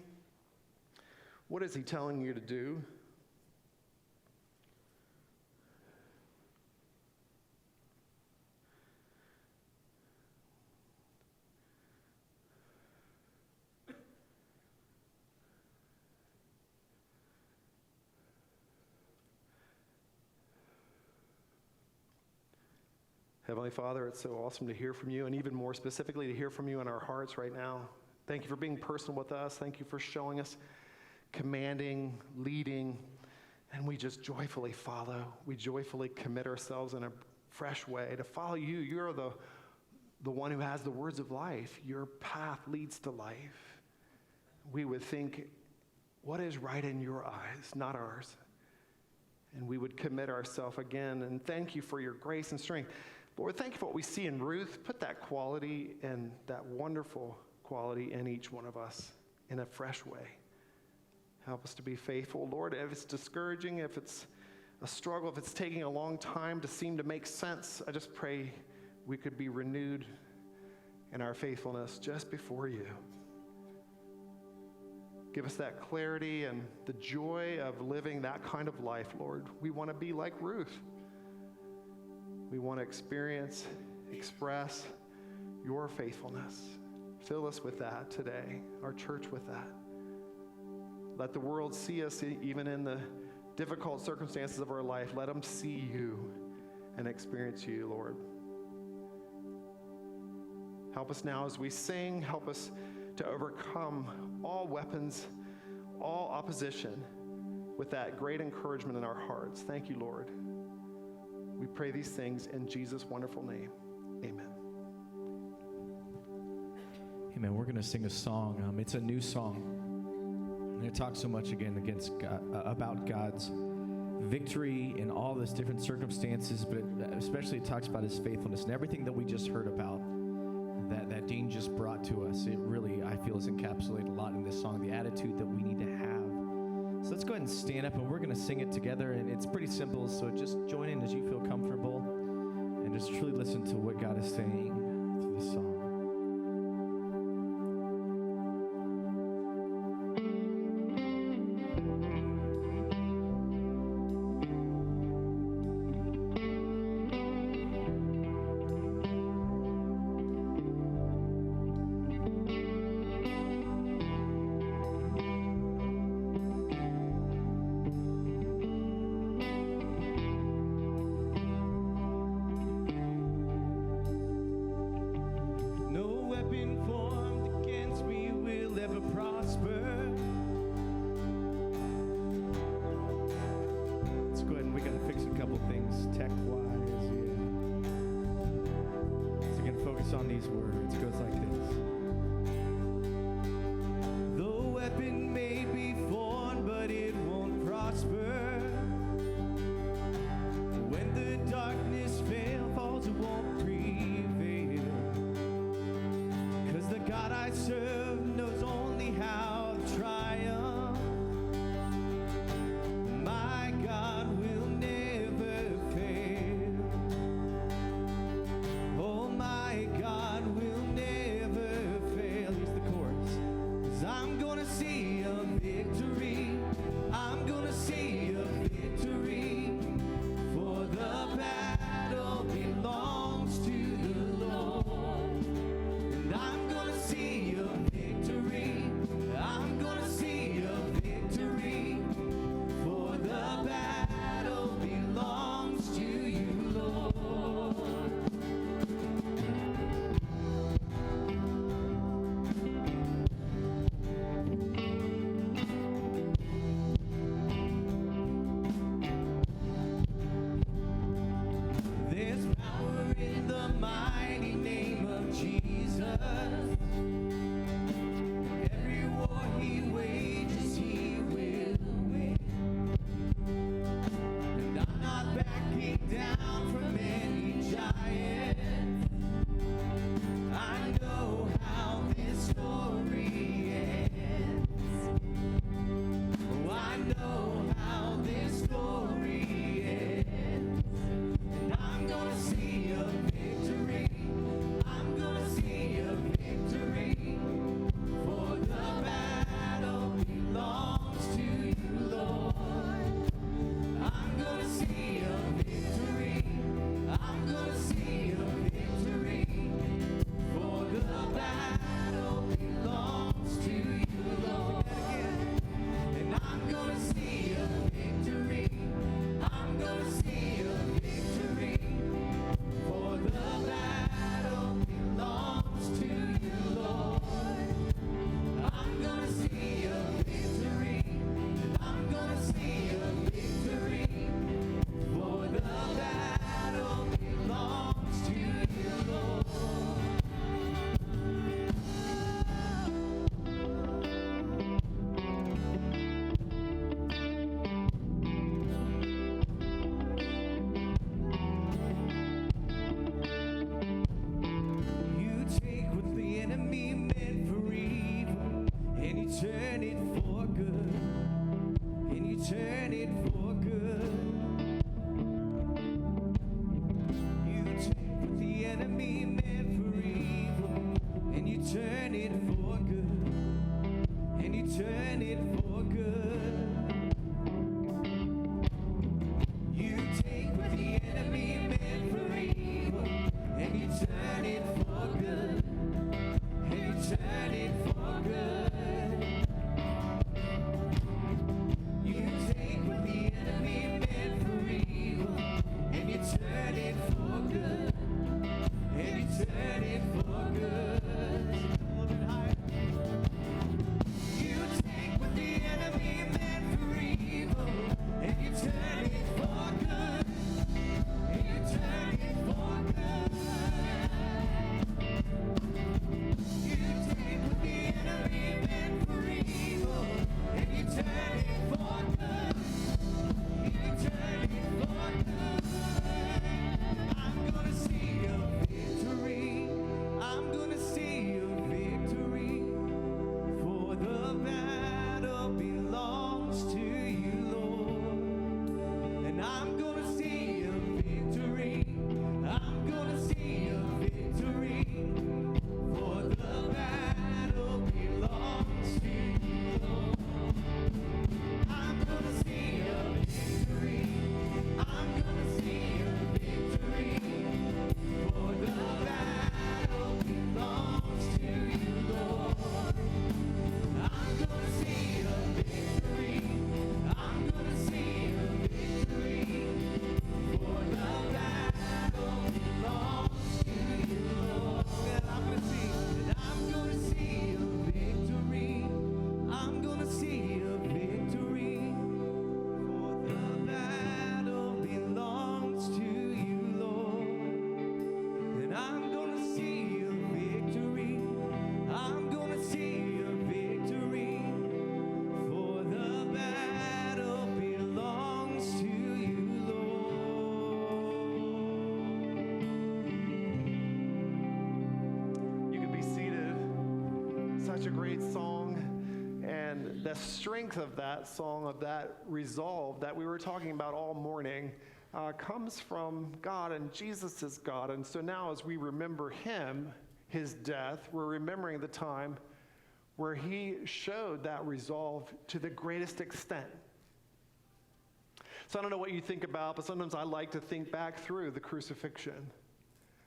what is He telling you to do? Heavenly Father, it's so awesome to hear from You, and even more specifically to hear from You in our hearts right now. Thank You for being personal with us. Thank You for showing us, commanding, leading, and we just joyfully follow. We joyfully commit ourselves in a fresh way to follow You. You're the one who has the words of life. Your path leads to life. We would think, what is right in Your eyes, not ours? And we would commit ourselves again, and thank You for Your grace and strength. Lord, thank You for what we see in Ruth. Put that quality and that wonderful quality in each one of us in a fresh way. Help us to be faithful. Lord, if it's discouraging, if it's a struggle, if it's taking a long time to seem to make sense, I just pray we could be renewed in our faithfulness just before You. Give us that clarity and the joy of living that kind of life, Lord. We want to be like Ruth. We want to experience, express Your faithfulness. Fill us with that today, our church with that. Let the world see us even in the difficult circumstances of our life. Let them see You and experience You, Lord. Help us now as we sing. Help us to overcome all weapons, all opposition with that great encouragement in our hearts. Thank You, Lord. We pray these things in Jesus' wonderful name. Amen. Amen. We're going to sing a song. It's a new song. And it talks so much again about God's victory in all those different circumstances, but especially it talks about his faithfulness and everything that we just heard about that Dean just brought to us. It really, I feel, is encapsulated a lot in this song, the attitude that we need to have. So let's go ahead and stand up, and we're going to sing it together, and it's pretty simple, so just join in as you feel comfortable and just truly listen to what God is saying through this song. On these words, it goes like this. The weapon may be formed, but it won't prosper. When the darkness falls, it won't prevail. 'Cause the God I serve knows only how to triumph. My God will never fail. Oh, my God will never fail. Here's the chorus. 'Cause I'm gonna see a victory. I'm gonna see a victory. For the battle belongs to the Lord. And I'm gonna see a victory. I'm gonna see a victory. For the battle belongs to you, Lord. There's power in the mighty name of Jesus. Every war he wages, he will win. And I'm not backing down from any giant. I know how this story ends. Oh, I know how this story ends. And I'm gonna see a victory. I'm gonna see a victory. For the battle belongs to you, Lord. I'm gonna see a victory. I'm gonna see a victory. For the battle belongs to you, Lord. And I'm gonna see a victory. I'm gonna see a victory. For the battle belongs to you, Lord. I'm gonna see a victory. I'm gonna see a victory. For the battle belongs to you, Lord. You take what the enemy meant for evil, and you turn it for good, and you turn it for good. You take what the enemy meant for evil, and you turn it for good, and you turn it for good. You take what the enemy meant for evil, and you turn it for good, and you turn it for good. You take what the enemy meant for evil, and you turn it for good, and you turn it for good. A little bit higher. such a great song. And the strength of that song, of that resolve that we were talking about all morning, comes from God, and Jesus is God. And so now as we remember him, his death, we're remembering the time where he showed that resolve to the greatest extent. So I don't know what you think about, but sometimes I like to think back through the crucifixion.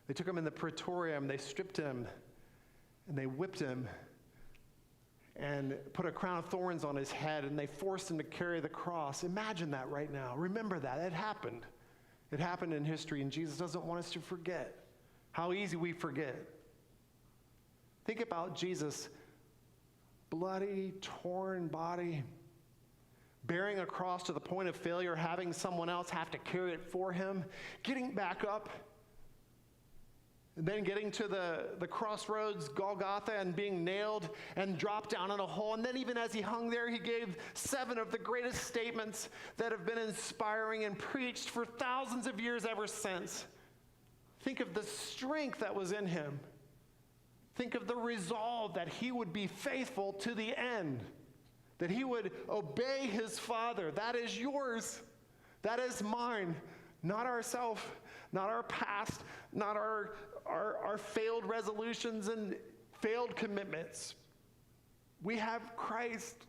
They took him in the praetorium, they stripped him, and they whipped him, and put a crown of thorns on his head, and they forced him to carry the cross. Imagine that right now. Remember that. It happened. It happened in history, and Jesus doesn't want us to forget. How easy we forget. Think about Jesus' bloody, torn body, bearing a cross to the point of failure, having someone else have to carry it for him, getting back up, and then getting to the crossroads, Golgotha, and being nailed and dropped down in a hole. And then even as he hung there, he gave 7 of the greatest statements that have been inspiring and preached for thousands of years ever since. Think of the strength that was in him. Think of the resolve that he would be faithful to the end, that he would obey his Father. That is yours. That is mine. Not ourselves, not our past, not our failed resolutions and failed commitments. We have Christ.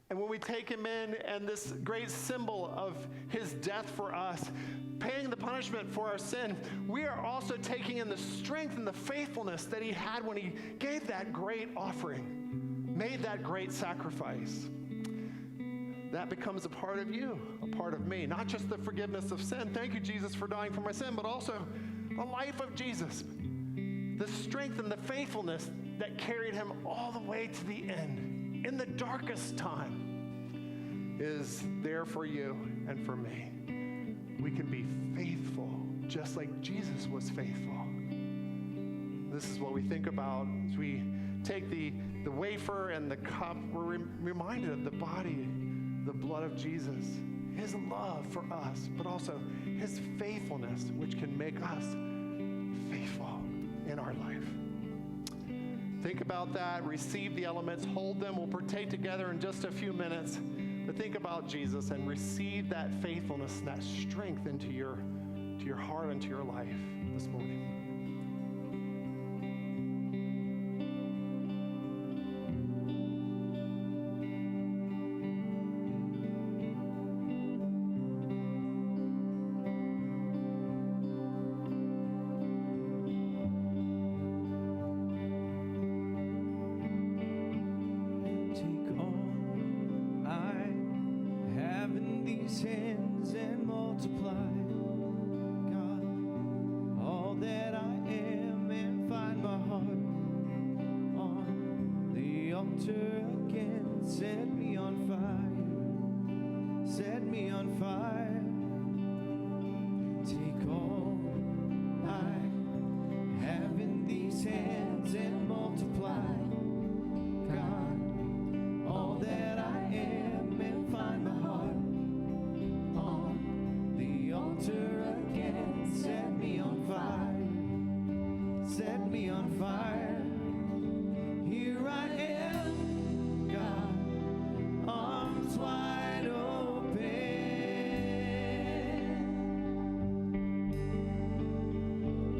And when we take him in, and this great symbol of his death for us, paying the punishment for our sin, we are also taking in the strength and the faithfulness that he had when he gave that great offering, made that great sacrifice. That becomes a part of you, a part of me. Not just the forgiveness of sin. Thank you, Jesus, for dying for my sin, but also the life of Jesus. The strength and the faithfulness that carried him all the way to the end, in the darkest time, is there for you and for me. We can be faithful, just like Jesus was faithful. This is what we think about as we take the wafer and the cup. We're reminded of the body, the blood of Jesus, his love for us, but also his faithfulness, which can make us faithful in our life. Think about that. Receive the elements. Hold them. We'll partake together in just a few minutes. But think about Jesus and receive that faithfulness and that strength into your heart and to your life this morning. Hands and multiply, God, all that I am, and find my heart on the altar again. Set me on fire, set me on fire. Take all I have in these hands and multiply, God, all that I am, and find my heart again. Set me on fire, set me on fire. Here I am, God, arms wide open,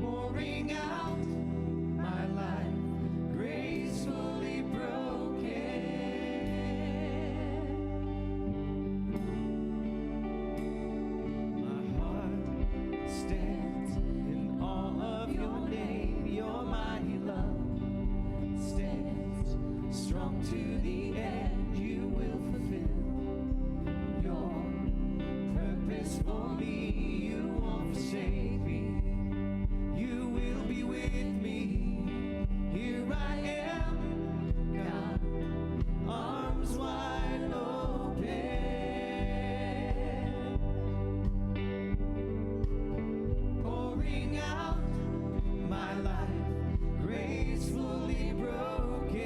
pouring out my life, gracefully broken. Stands in all of your name, your mighty love stands strong to the end. You will fulfill your purpose for me. You won't forsake me. You will be with me. Here I am, God, arms wide open. Out my life, gracefully broken.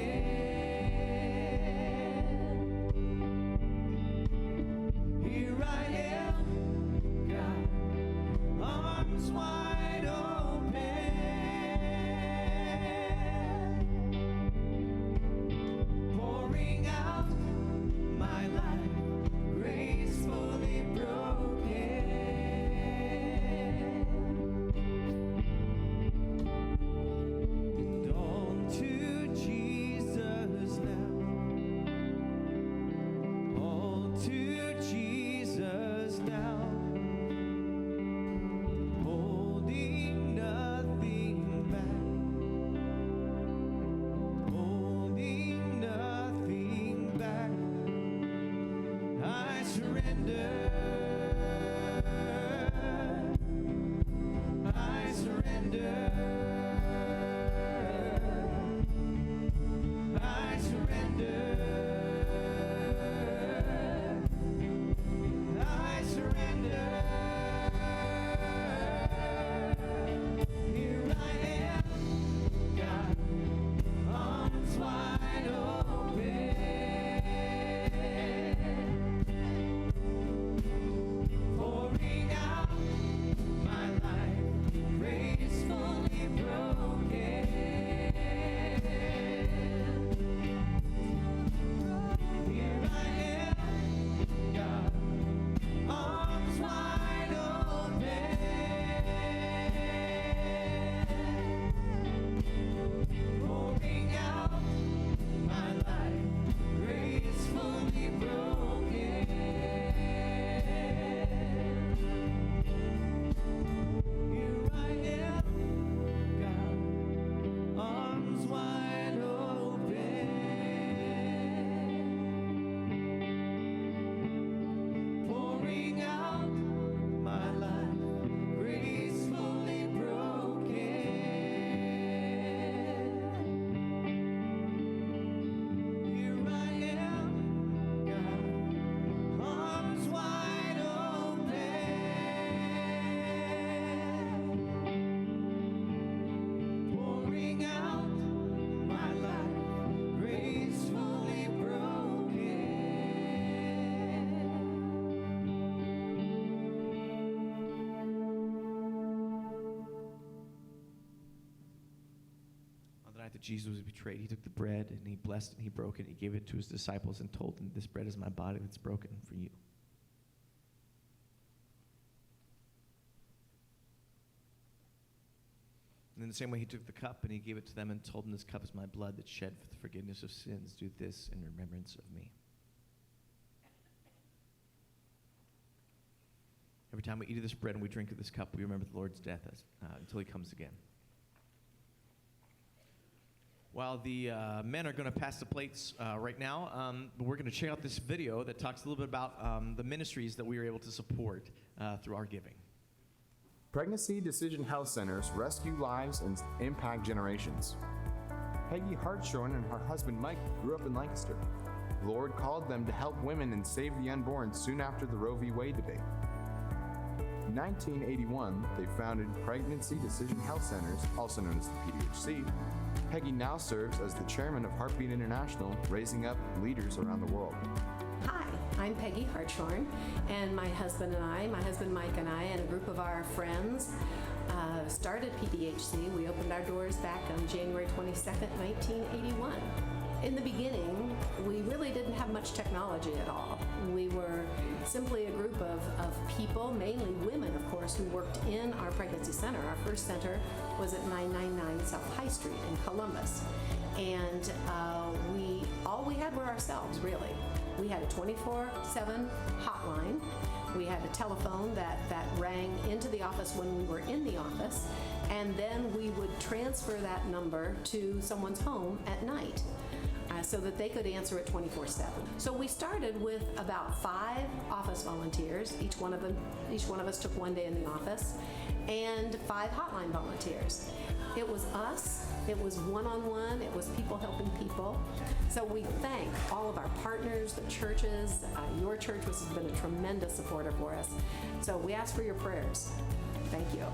Jesus was betrayed, he took the bread and he blessed it and he broke it. He gave it to his disciples and told them, this bread is my body that's broken for you. And in the same way, he took the cup and he gave it to them and told them, this cup is my blood that's shed for the forgiveness of sins. Do this in remembrance of me. Every time we eat of this bread and we drink of this cup, we remember the Lord's death until he comes again. While the men are going to pass the plates right now, we're going to check out this video that talks a little bit about the ministries that we were able to support through our giving. Pregnancy Decision Health Centers rescue lives and impact generations. Peggy Hartshorn and her husband Mike grew up in Lancaster. The Lord called them to help women and save the unborn soon after the Roe v. Wade debate. In 1981, they founded Pregnancy Decision Health Centers, also known as the PDHC. Peggy now serves as the chairman of Heartbeat International, raising up leaders around the world. Hi, I'm Peggy Hartshorn, and my husband Mike and I, and a group of our friends started PDHC. We opened our doors back on January 22nd, 1981. In the beginning, we really didn't have much technology at all. We were simply a group of people, mainly women, of course, who worked in our pregnancy center. Our first center was at 999 South High Street in Columbus. And all we had were ourselves, really. We had a 24/7 hotline. We had a telephone that rang into the office when we were in the office, and then we would transfer that number to someone's home at night so that they could answer it 24/7. So we started with about 5 office volunteers. Each one of us took one day in the office, and 5 hotline volunteers. It was us. It was one-on-one. It was people helping people. So we thank all of our partners, the churches. Your church has been a tremendous supporter for us. So we ask for your prayers. Thank you.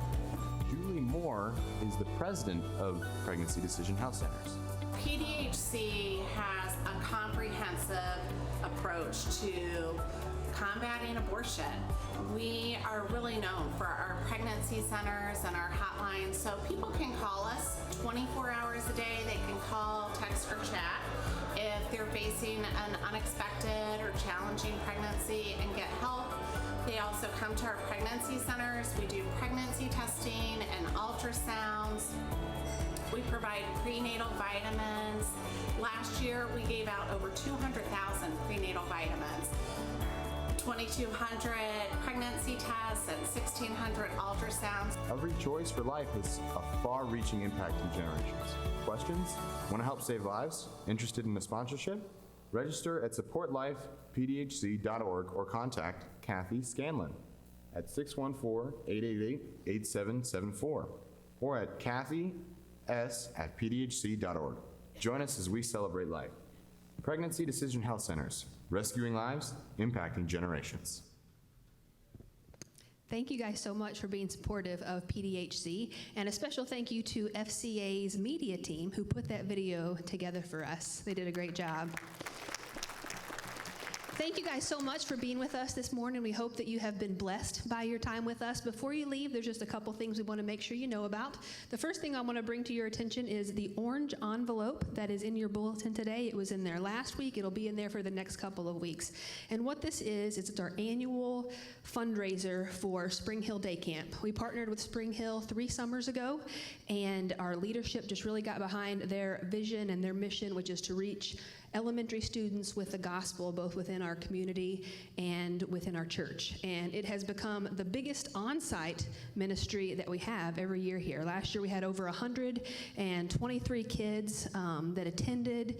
Julie Moore is the president of Pregnancy Decision Health Centers. PDHC has a comprehensive approach to combating abortion. We are really known for our pregnancy centers and our hotlines, so people can call us 24 hours a day. They can call, text, or chat if they're facing an unexpected or challenging pregnancy and get help. They also come to our pregnancy centers. We do pregnancy testing and ultrasounds. We provide prenatal vitamins. Last year, we gave out over 200,000 prenatal vitamins, 2,200 pregnancy tests, and 1,600 ultrasounds. Every Choice for Life has a far-reaching impact in generations. Questions? Want to help save lives? Interested in a sponsorship? Register at supportlifepdhc.org or contact Kathy Scanlon at 614-888-8774 or at kathys@pdhc.org. Join us as we celebrate life. Pregnancy Decision Health Centers, rescuing lives, impacting generations. Thank you guys so much for being supportive of PDHC, and a special thank you to FCA's media team who put that video together for us. They did a great job. Thank you guys so much for being with us this morning. We hope that you have been blessed by your time with us. Before you leave, there's just a couple things we want to make sure you know about. The first thing I want to bring to your attention is the orange envelope that is in your bulletin today. It was in there last week. It'll be in there for the next couple of weeks. And what this is it's our annual fundraiser for Spring Hill Day Camp. We partnered with Spring Hill 3 summers ago, and our leadership just really got behind their vision and their mission, which is to reach elementary students with the gospel, both within our community and within our church. And it has become the biggest on-site ministry that we have every year here. Last year we had over 123 kids that attended.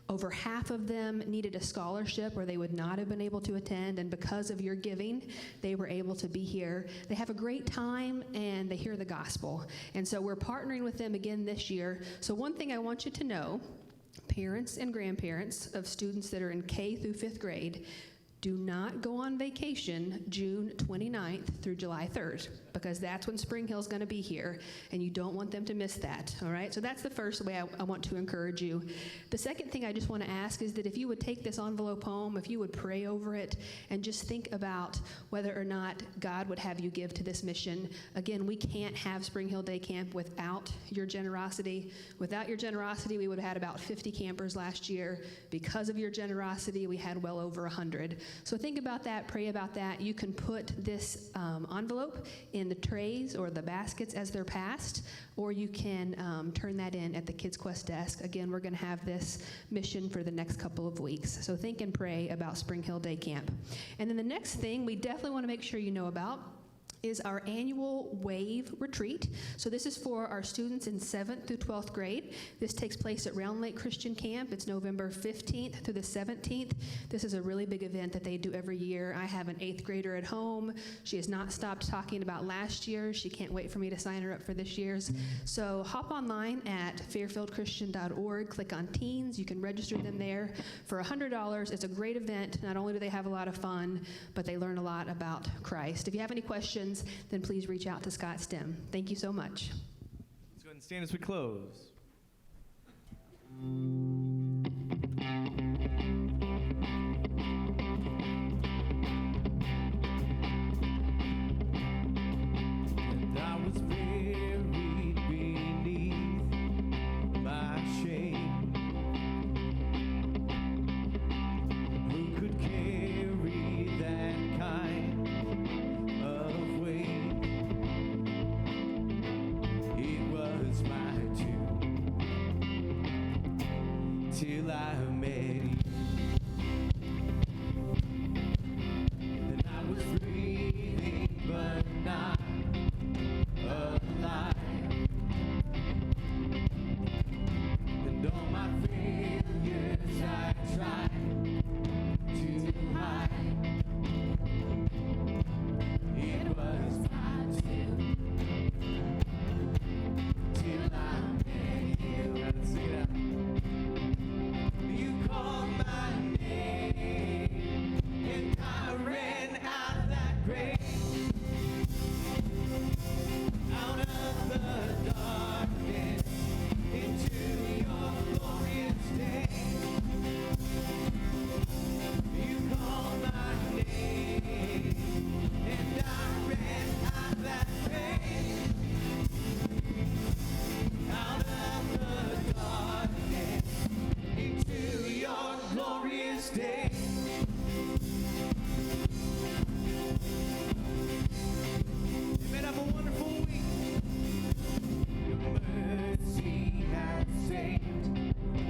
Over half of them needed a scholarship or they would not have been able to attend, and because of your giving, they were able to be here. They have a great time and they hear the gospel. And so we're partnering with them again this year. So one thing I want you to know, parents and grandparents of students that are in K through 5th grade, do not go on vacation June 29th through July 3rd. because that's when Spring Hill's going to be here, and you don't want them to miss that, all right? So that's the first way I want to encourage you. The second thing I just want to ask is that if you would take this envelope home, if you would pray over it, and just think about whether or not God would have you give to this mission. Again, we can't have Spring Hill Day Camp without your generosity. Without your generosity, we would have had about 50 campers last year. Because of your generosity, we had well over 100. So think about that, pray about that. You can put this envelope in the trays or the baskets as they're passed, or you can turn that in at the Kids Quest desk. Again, we're going to have this mission for the next couple of weeks. So think and pray about Spring Hill Day Camp. And then the next thing we definitely want to make sure you know about is our annual WAVE retreat. So this is for our students in 7th through 12th grade. This takes place at Round Lake Christian Camp. It's November 15th through the 17th. This is a really big event that they do every year. I have an 8th grader at home. She has not stopped talking about last year. She can't wait for me to sign her up for this year's. So hop online at fairfieldchristian.org, click on teens. You can register them there for $100. It's a great event. Not only do they have a lot of fun, but they learn a lot about Christ. If you have any questions, then please reach out to Scott Stem. Thank you so much. Let's go ahead and stand as we close. And I was buried beneath my shame. Who could carry that kind of weight? It was my tomb till I met you.